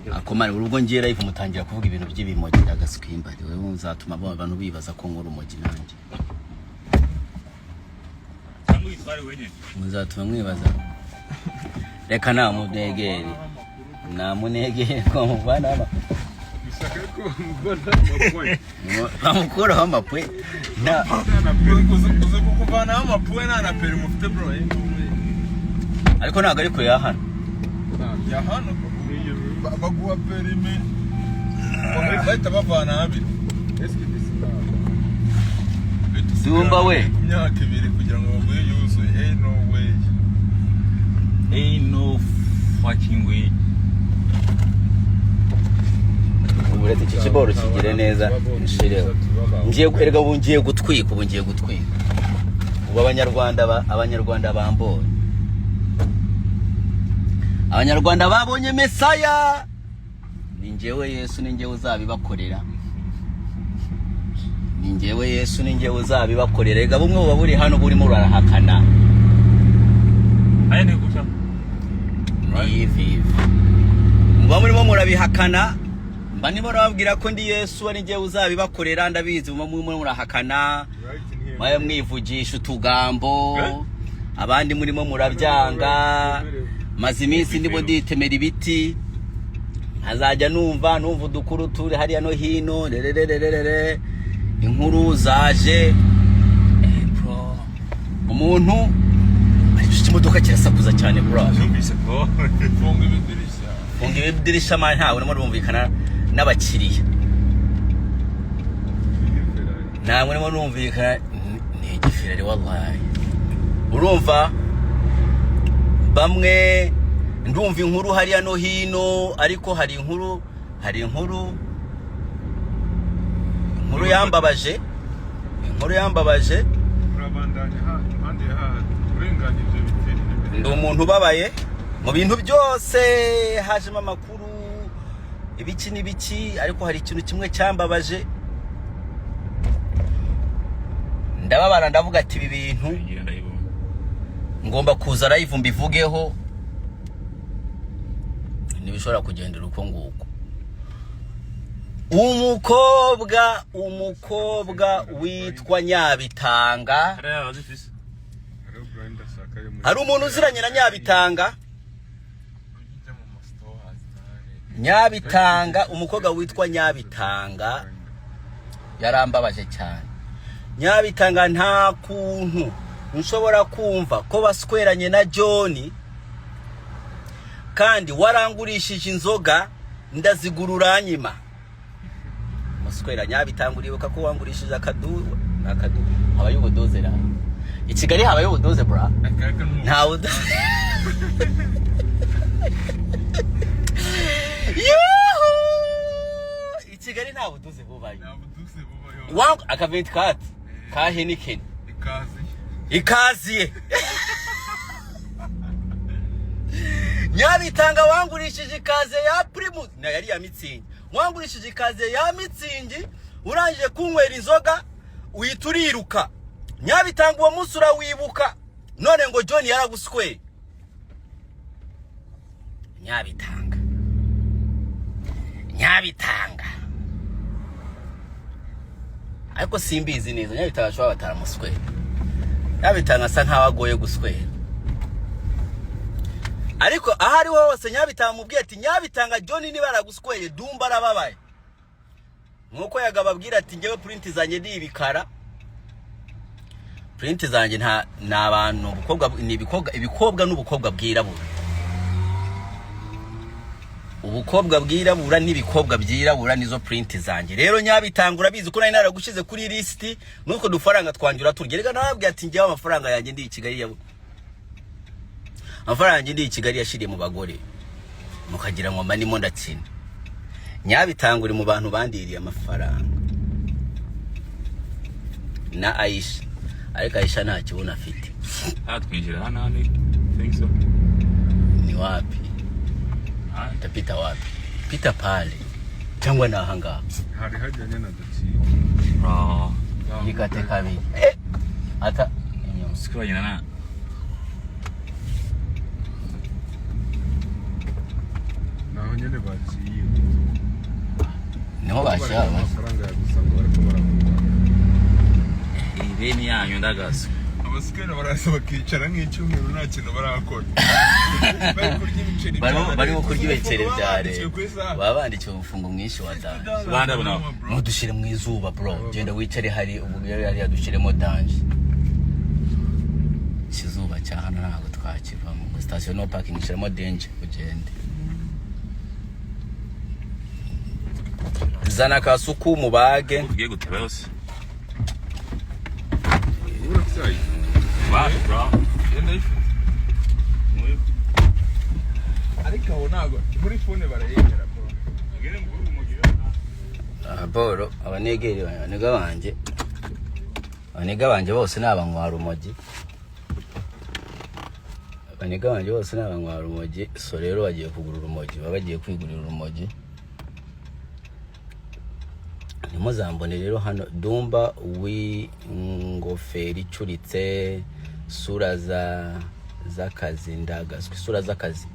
akomana urubwo ngiye live mutangira kuvuga ibintu by'ibimogi ndagaswimba wewe uzatuma abantu bibaza ko nkora umogi nanjye muzatuma mwibaza reka namunegere ko muvana bamukuraho amapwe uze kukuvanaho amapwe na peri mufite bro ariko ntabwo ariko yahano baguha perime bahita bavana habiri Dumba we imyaka 2 kugira ngo baguhe yuzuye ain't no fucking way uretse iki kiboro kigire neza nshireho ngiye gutwika ubu abanyarwanda bamboye abanyarwanda babonye Mesaya ni njyewe Yesu ni njyewe uzabibakorera rega bumwe buba buri hano burimo urarahakana aya ni guca muba murimo murabihakana mba nibo nababwira ko ndi Yesu ari njyewe uzabibakorera ndabizi muba murimo murahakana mwaye mwivugisha utugambo abandi murimo murabyanga maze iminsi ndimo nditemera ibiti hazajya numva udukuru turi hariya no hino inkuru zaje bro umuntu ari imodoka kirasakuza cyane bro funga ibidirisha ma ntawe urimo urumvikana n'abakiriya namwe urimo urumvikana ni igifirari wallahi urumva bamwe ndumva inkuru hariya no hino ariko hari inkuru yambabaje ndi umuntu ubabaye mu bintu byose hajemo amakuru ibiki n'ibiki ariko hari ikintu kimwe cyambabaje ndababara ndavuga ati ibi bintu ngomba kuza live mbivugeho nibishobora kugendera uko nguko umukobwa witwa Nyabitanga hari umuntu uziranye na Nyabitanga umukobwa witwa Nyabitanga yarambabaje cyane Nyabitanga nta kuntu nshobora kumva ko basweranye na John kandi warangurishije inzoga ndazigurura nyima muswera Nyabitanga uribuka ko wangurishije akadu habaye ubudozera i Kigali habaye ubudoze bra nta udoze i Kigali nta budoze bubaye wangu akaventi kati ka Heineken ikaziye Nyabitanga wangurishije ikaze ya Primus na yari ya Mitsingi wangurishije ikaze ya Mitsingi urangije kunywera inzoga uyituriruka Nyabitanga uwo munsi urawibuka none ngo John yaraguswe Nyabitanga ariko simbizi neza Nyabitanga ashobora bataramuswe Nyabitanga asa nkaho agoye guswera ariko ahari hose Nyabitanga mubwiye ati Nyabitanga John niba aragusweye Dumba arababaye nkuko yagababwira ati ngewe print zanjye ndi ibikara print zanjye nta nabantu ibikobwa n'ubukobwa bwirabura ubukobwa bwirabura n'ibikobwa byirabura nizo print zanjye rero Nyabitanga urabizi ko nari naragushize kuri list nuko dufaranga twanjura turgerega nababwiye ati ngewe amafaranga yanjye ndi i Kigali yabo amafaranga ndi i Kigali yashiriye mu bagore mukagira ngo manimo ndatsina Nyabitanga uri mu bantu bandiriye amafaranga na Aisha ariko Aisha nta kibona afite twinjira hano think so ni wapi tapita wapi pita pale cyangwa nahanga hari hajyanye na dati yikate kabiri ata scroll na naho nyene baciye niho bashaka amafaranga yagusanga bariko barakugwa ibeni yanyu ndagaso abasikana baraza bakicara nk'icyumweru nta kintu barakora barimo kurya ibiceri bya leta baba bandikiwe umufungo mwinshi wa danje bandabona mudushire mu izuba bro genda wicare hari ubugere hari yadushiremo danje kizuba cya hano ntabwo twakivamo ngo station no parking shiremo danger ugende zana kasuku mu bage ugiye guteba yose urafite Wow, bro. yenda ifite ariko aho ntabwo muri phone barayegera bro boro abanegeri abanega banje bose nabanywa rumogi abanega banje bose nabanywa rumogi so rero bagiye kugura urumogi bagiye kwigurira urumogi nimuzambone rero hano Dumba w'ingoferi icuritse sura z'akazi ndagaswe sura z'akazi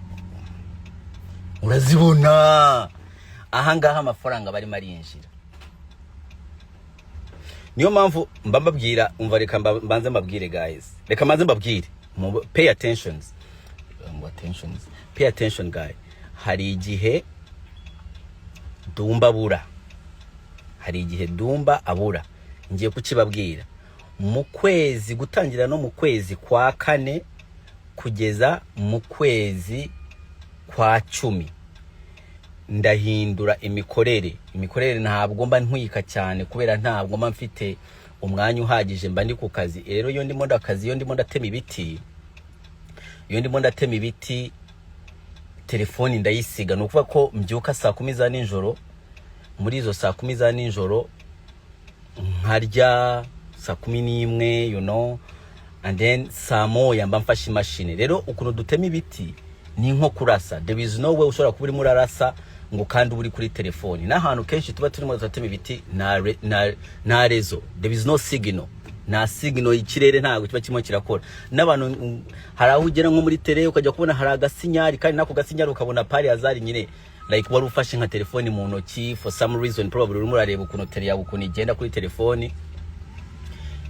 urazibona ahangaha amafaranga bari marinjira niyo mpamvu mbabwira umva reka mbanze mbabwire guys reka mbanze mbabwire pay attention guy hari igihe Dumba abura ngiye kukibabwira mu kwezi gutangira no mu kwezi kwa kane kugeza mu kwezi kwa 10 ndahindura imikorere ntabwo mba ntwika cyane kubera ntabwo mba mfite umwanya uhagije mba ndi ku kazi rero iyo ndimo ndakazi iyo ndimo ndatema ibiti telefoni ndayisiga nukuvuga ko mbyuka saa 10 za nijoro muri izo saa 10 za nijoro nkarya saa 11 you know and then saa moya mba mfashe imashini rero ukuntu dutema ibiti ni nko kurasa there is no way ushobora kuba uri murarasa ngo kandi uri kuri telefoni n'ahantu kenshi tuba turimo dutema ibiti na rezo there is no signal na signal y'ikirere ntago kiba kimwe kirakora n'abantu hari aho ugera nko muri tele ukajya kubona hari agasinyari kandi nako gasinyari ukabona pari azari nyine like wari ufashe nka telefoni mu ntoki for some reason probably urimo urareba ukuntu tele yawe ukuntu igenda kuri telefoni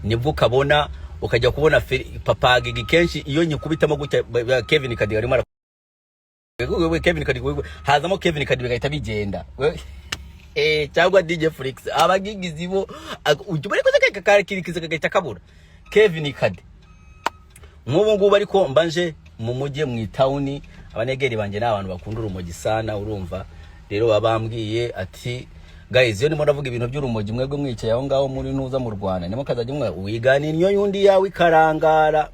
nibwo ukabona ukajya kubona papage kenshi iyo nyikubitamo gutya Kevin Kadiga arimo Kevin Kadiga hazamo Kevin Kadiga gahita bigenda cyangwa DJ Flix abagigizi bo ujye ko kakakirikiza kagahita kabura Kevin Kadiga nk'ubu ngubu ariko mbanje mu mujye mu town abanegeri banje n'abantu bakunda urumogi sana urumva rero babambwiye ati guys yo ndimo ndavuga ibintu by'urumogi mwebwe mwicaye aho ngaho muri ntuza mu Rwanda nimo kazajya mwe wigana inyo yundi yawe ikarangara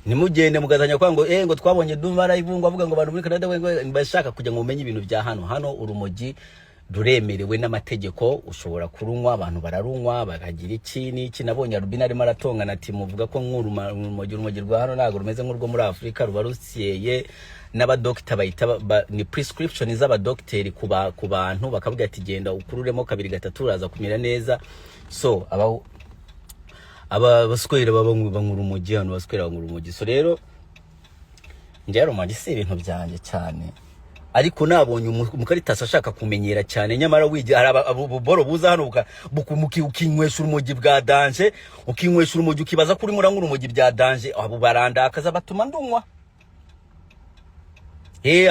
nimugende mugazanya kwa ngo twabonye Dumba live ngo avuga ngo abantu muri Canada bashaka kujya ngo umenye ibintu bya hano urumogi ruremerewe n'amategeko ushobora kurunywa abantu bararunywa bakagira iki nabonye Rubina arimo aratongana ati muvuga ko urumogi rwa hano ntago rumeze nk'urwo muri Afrika ruba rusiyeye n'abadokita bayita ni prescription z'abadokteri ku bantu bakavuga ati genda ukururemo 2-3 uraza kumira neza so baswera banyura urumogi hano baswera banyura urumogi so rero njye rumogi si ibintu byanje cyane ariko nabonye umukaritasi ashaka kumenyera cyane nyamara wige boro buza hano ukinywesha urumogi bwa danje ukinywesha urumogi ukibaza kuri murangura urumogi bya danje abo barandakaza batuma ndunywa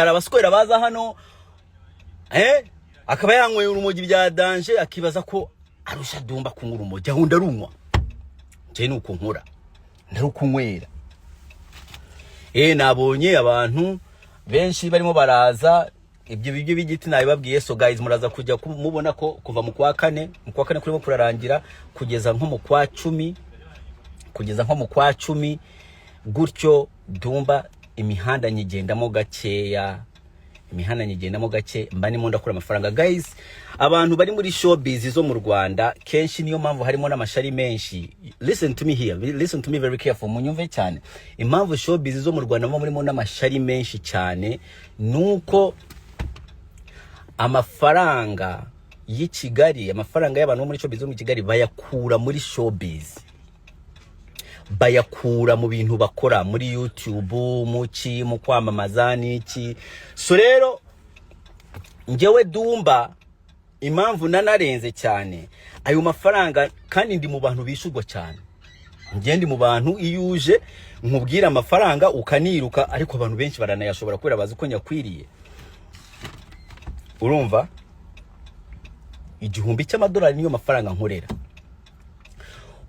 arabaswera baza hano akaba yanyweye urumogi bya danje akibaza ko arusha Dumba kunywa urumogi aho ndarunywa je nuko nkora ndarukunywera nabonye abantu benshi barimo baraza ibyo bibyo bigiti nabibabwiye so guys muraza kujya mubona ko kuva mu kwa kane kurimo kurarangira kugeza nko mu kwa 10 gutyo Dumba imihanda nyigendamo gakeya mba nimo ndakora amafaranga guys abantu bari muri showbiz zo mu Rwanda kenshi niyo mpamvu harimo n'amashari menshi listen to me very careful munyumve cyane impamvu showbiz zo mu Rwanda murimo n'amashari menshi cyane nuko amafaranga y'Ikigali amafaranga y'abantu muri showbiz zo mu Kigali bayakura muri showbiz bayakura mu bintu bakora muri YouTube mu kwamamaza n'iki. So rero njyewe Dumba impamvu nanarenze cyane ayo mafaranga, kandi ndi mu bantu bishurwa cyane. Ndi mu bantu iyuje nkubwira amafaranga ukaniruka, ariko abantu benshi baranayashobora kubera bazi ko nyakwiriye. Urumva, $1,000 niyo mafaranga nkorera.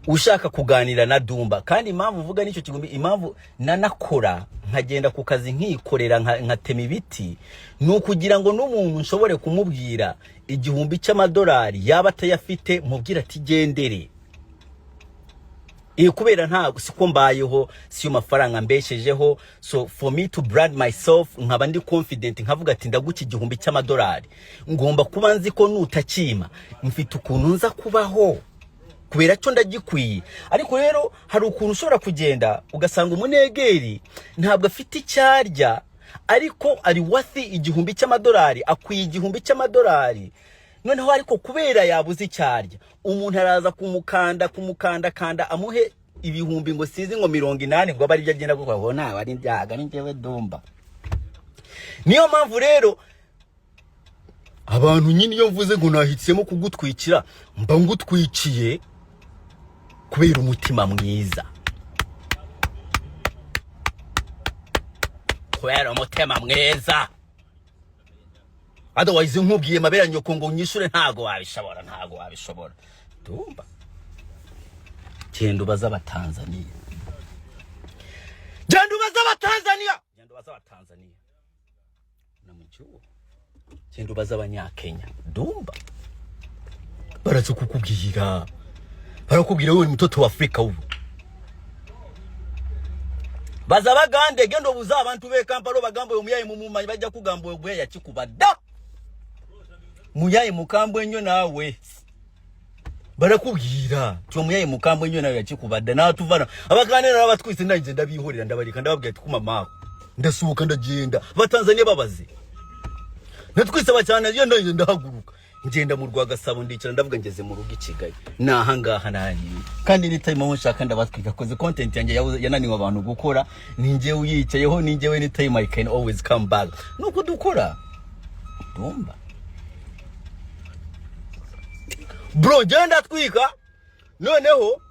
Ushaka kuganira na Dumba, kandi impamvu mvuga nicyo kigumbi, impamvu nanakora nkagenda ku kazi nkikorera nkatema ibiti, nukugira ngo n'umuntu nshobore kumubwira $1,000 yaba atayafite, mubwira ati gendere. Kubera nta siko mbayeho, siyo mafaranga mbeshejeho. So for me to brand myself, nkaba ndi confident, nkavuga ati ndaguki $1,000, ngomba kuba nzi ko nutakima mfite ukuntu nza kubaho, kubera cyo ndagikwiye. Ariko rero hari ukuntu ushobora kugenda ugasanga umunegeri ntabwo afite icyarya, ariko ari worthy $1,000, akwiye $1,000. Noneho ariko kubera yabuze icyarya, umuntu araza kumukanda amuhe ibihumbi ngo sizi ngo 80 ngo bari byagenda gukora nta bari byaga ni njyewe Dumba. Niyo mpamvu rero abantu nyine iyo mvuze ngo nahitsemo kugutwikira, mba ngutwikiye kubera umutima mwiza, kubera umutima mwiza. Otherwise nkubwiye mabera nyoko ngo nyishure ntago wabishobora. Dumba genda ubaza abatanzania, namujuo, genda ubaza abanyakenya. Dumba baraza kukubwira, barakubwira wewe mtoto wa Afrika ubu. Baza bagande gendo buza abantu be Kampala bagambo umuyayi mumumanyi bajya kugambo bwe yakikubada. Muyayi mukambwe nyo nawe barakubwira cyo muyayi mukambwe nyo nawe yakikubada, na tuvana abaganira n'abatwise ndanje ndabihorera ndabarika ndababwira ati kumama ndasubuka ndagenda batanzania babaze natwise bacyane yo ndanje ndahaguruka ngenda mu Rwagasabo ndicara ndavuga ngeze mu rugo Kigali naha ngaha nani, kandi ni time aho nshaka ndabatwika koze content yanjye yananiwe abantu gukora, ninjye uyicayeho, ninjye we ni time I can always come back nuko dukora. Dumba bro genda twika, noneho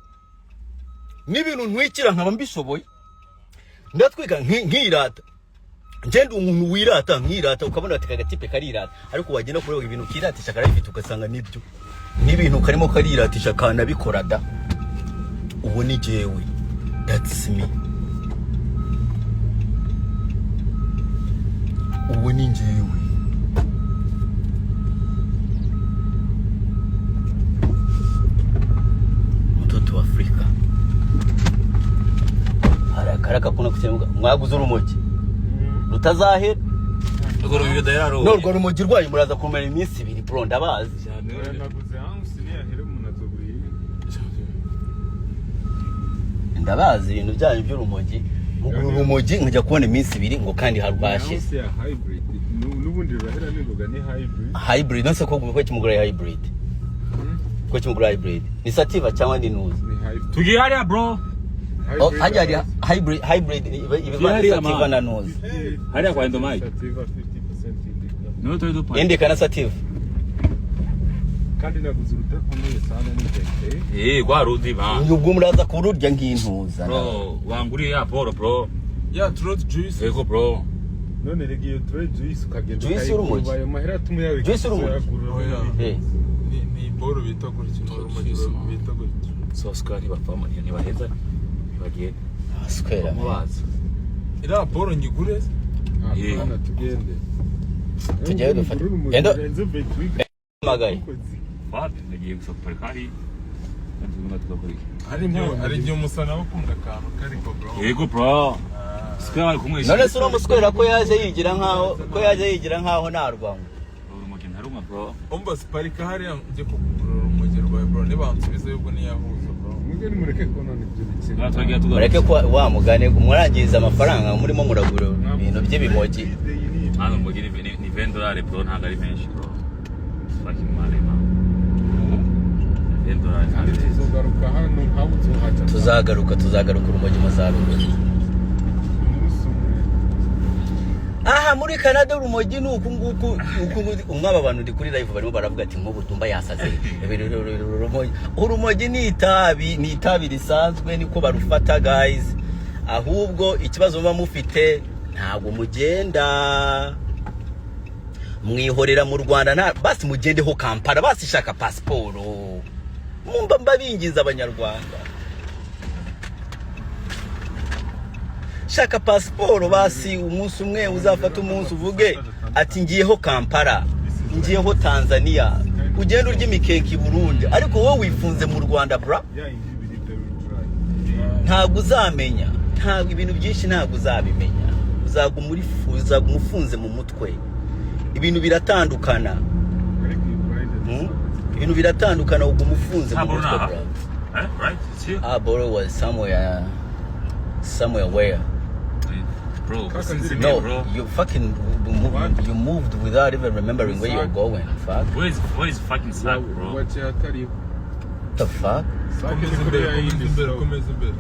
n'ibintu ntwikira nkaba mbishoboye ndatwika nkirata. Ngende umuntu wirata nkirata, ukabona ati kagatipe karirata, ariko wagenda kureba ibintu kiratisha karabifite ugasanga nibyo n'ibintu karimo kariratisha kana bikora da. Ubu ni jewe, that's me. Ubu ni jewe. Mtoto wa Afrika. Haraka kuna kutemga mwaguze urumogi rutazahera. Urwo rumogi rwayo muraza kumara iminsi 2 bro ndabazi. Ndabazi ibintu byanyu by'urumogi, muguru urumogi nkajya kubona iminsi 2 ngo kandi harwashe. Nubundi rahera ningoga ni hybrid nose ko kimugura hybrid. Ko kimugura hybrid ni sativa cyangwa ndi nuzi tugiye hariya bro. Oh hajya hybrid ibivana sativa na nuzi hariya kwa Endomai sativa 50% no to do indi kana sativa kandi naguze utakomeye sana n'iteke kwa rudi ba ubwo muraza kururya nk'intuza bro wanguriye ya bro ya throat juice yego bro. none regiye throat juice ukagenda juice urumogi ayo mahera tumuyawe juice urumogi ni boro bita gutyo urumogi bita gutyo so skari bapama ni baheza bagiye square mubaza ira boro nyigure hapana tugende dufata endo magaye fat nagiye gusopera kari ndumva tukakuri ari byo musana bakunda kantu kariko bro yego bro skari kumwe none sura muskwera ko yaje yigira nkaho narwango urumogi ntaruma bro omba sparika hari nje kugura urumogi rwawe bro nibansubize ubwo ni yahuza bro mwige nimureke ko none ibyo bikina mureke ko wa mugane murangiza amafaranga murimo muragura ibintu by'ibimogi hano mugi ni $20 bro ntabwo ari menshi bro fucking money man tuzogaruka hano nkaho uzohaca tuzagaruka urumogi mazarubona aha muri Canada urumogi ni uku umwaba abantu ndi kuri live barimo baravuga ati nko Dumba yasaze urumogi ni itabi risanzwe niko barufata guys ahubwo ikibazo muba mufite ntabwo mugenda mwihorera mu Rwanda nta basi mugendeho Kampala basi shaka pasiporo mumba mbabingiza abanyarwanda shaka pasiporo basi umunsi umwe uzafata umunsi uvuge ati ngiyeho Kampala ngiyeho Tanzania ugenda urya imikeke i Burundi ariko wowe wifunze mu Rwanda bra ntabwo uzamenya ntabwo ibintu byinshi ntabwo uzabimenya uzagumufunze mu mutwe ibintu biratandukana ibintu biratandukana ugumufunze mu mutwe bra right it's here bro was somewhere where bro no bro you fucking you moved without even remembering where you're going fuck where is fucking sack bro wacha hatari the fuck komeza imbere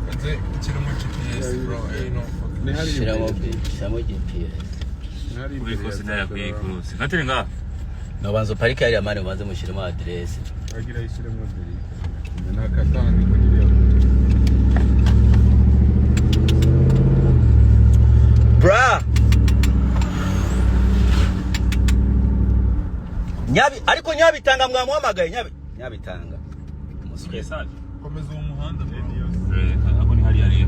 kanze kirimo GPS bro no shiramo GPS we consider kwe close nkatenga nabanzo parike yari amane ubanze mushirimo address agira ishiremo address nakatanga kugira bra ariko Nyabitanga mwamuhamagaye Nyabitanga muswe saje komeza uwo muhanda ako ni hali yari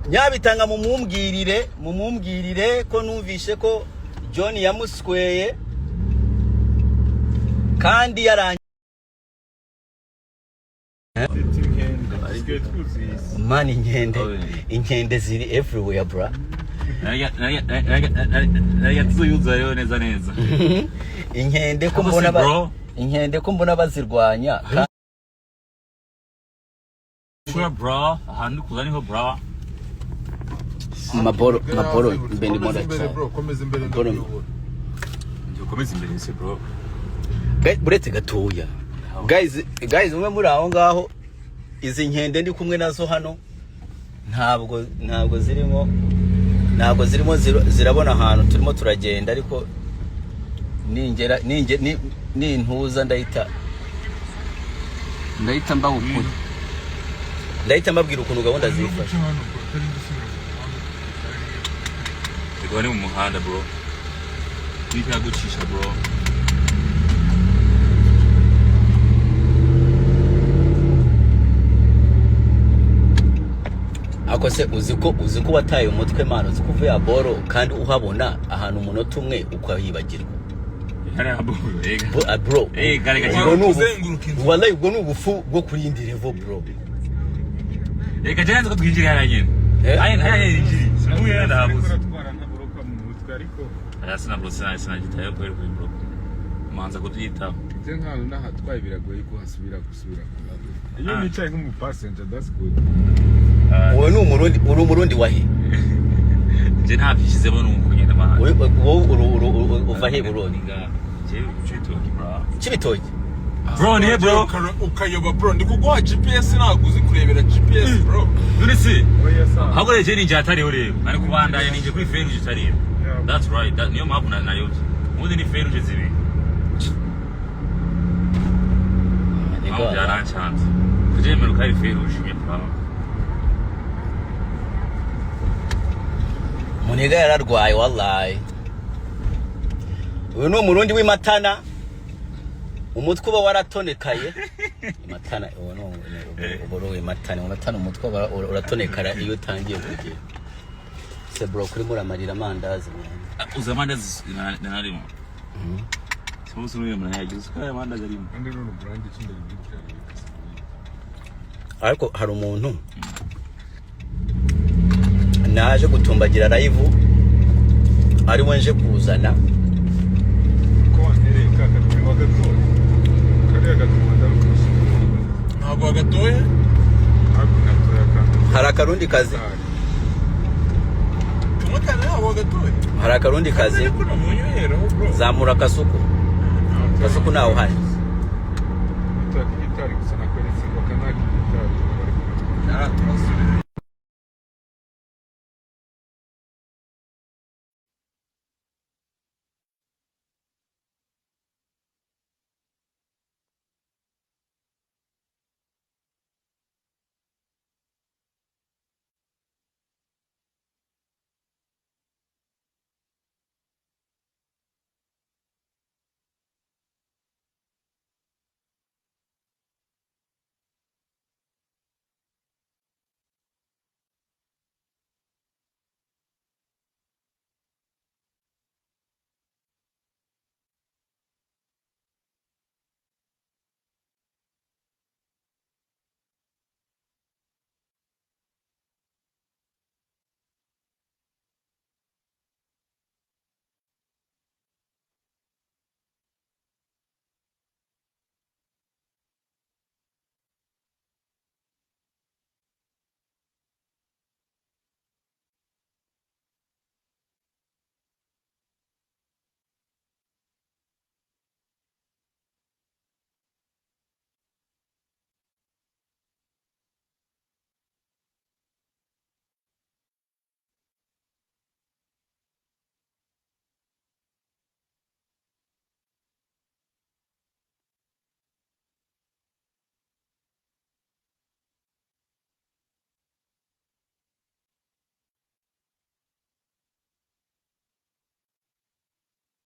Nyabitanga mumumbwirire ko numvishe ko John yamusweye kandi yarangiye man inkende ziri everywhere bra naya tuzuyuza yo neza inkende ko mbona bazirwanya bro ahantu kuzani ho bro maboro bendi moda bro komeza imbere se bro buretse gatoya guys umwe muri aho ngaho izi nkende ndi kumwe nazo hano ntabwo zirimo zirabona ahantu turimo turagenda ariko nintuza ndahita mbahukuri ndahita mbabwira ukuntu gahunda zifasha ni mu muhanda bro nika gucisha bro ako se uziko wataye umutwe mano uziko uvuye boro kandi uhabona ahantu umunota umwe ukahibagirwa bro wallahi ubwo nubufu bwo kurindi level bro reka janze ko twinjira yaranye aye injiri muye ndabuze asina bro sina gitayo kweli bro manza kutuyita je nkano nahatwaye biragoye ko hasubira gusubira iyo nicaye nk'umu passenger that's good wowe uri umurundi wahe je ntabishizemo nuko ngenda mahanga wowe uva he Burundi je Cibitoki bro Cibitoki bro ni bro ukayoba bro ndikuguha GPS naguze kurebera GPS bro none se hagore je ninje atari ore ari kubandanya ninje kuri feruje itari that's right that niyo mpamvu nayo muzi ni feruje zibe Mama jana chance kuje meruka ari feruje bro Muniga yararwaye wallahi uyu no murundi w'imatana umutwe uba waratonekaye imatana uwo no uboro w'imatana umutwe uratonekara iyo utangiye kugira se bro kuri muramarira amandazi uza amandazi narimo Sose n'uyu mwana yagize ko amandazi arimo kandi no brand ikindi bigikira ariko hari umuntu naje gutumbagira live ari wenje kuzana ko wantereye kaka wagatoye kare agatumanda ntabwo wagatoye hari akarundi kazi umutana wabo gatoye hari akarundi kazi kuno munyohero bro zamura kasuku kasuku nawo hari gitari gusa nakweretse ngo kanaki gitari